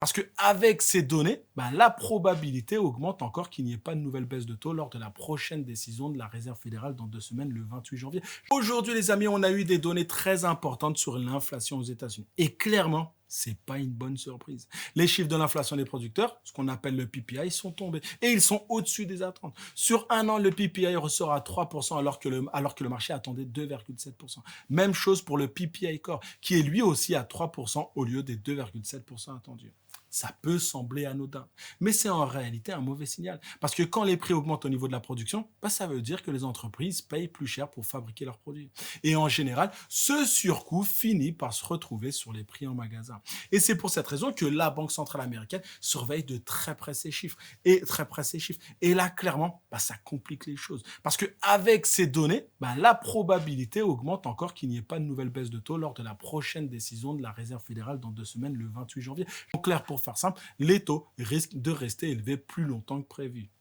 Parce qu'avec ces données, la probabilité augmente encore qu'il n'y ait pas de nouvelle baisse de taux lors de la prochaine décision de la Réserve fédérale dans 2 semaines, le 28 janvier. Aujourd'hui, les amis, on a eu des données très importantes sur l'inflation aux États-Unis. Et clairement, c'est pas une bonne surprise. Les chiffres de l'inflation des producteurs, ce qu'on appelle le PPI, sont tombés et ils sont au-dessus des attentes. Sur un an, le PPI ressort à 3% alors que le marché attendait 2,7%. Même chose pour le PPI Core qui est lui aussi à 3% au lieu des 2,7% attendus. Ça peut sembler anodin, mais c'est en réalité un mauvais signal. Parce que quand les prix augmentent au niveau de la production, ça veut dire que les entreprises payent plus cher pour fabriquer leurs produits. Et en général, ce surcoût finit par se retrouver sur les prix en magasin. Et c'est pour cette raison que la Banque centrale américaine surveille de très près ces chiffres. Et là, clairement, ça complique les choses. Parce qu'avec ces données, la probabilité augmente encore qu'il n'y ait pas de nouvelle baisse de taux lors de la prochaine décision de la Réserve fédérale dans 2 semaines, le 28 janvier. En clair, pour faire simple, les taux risquent de rester élevés plus longtemps que prévu.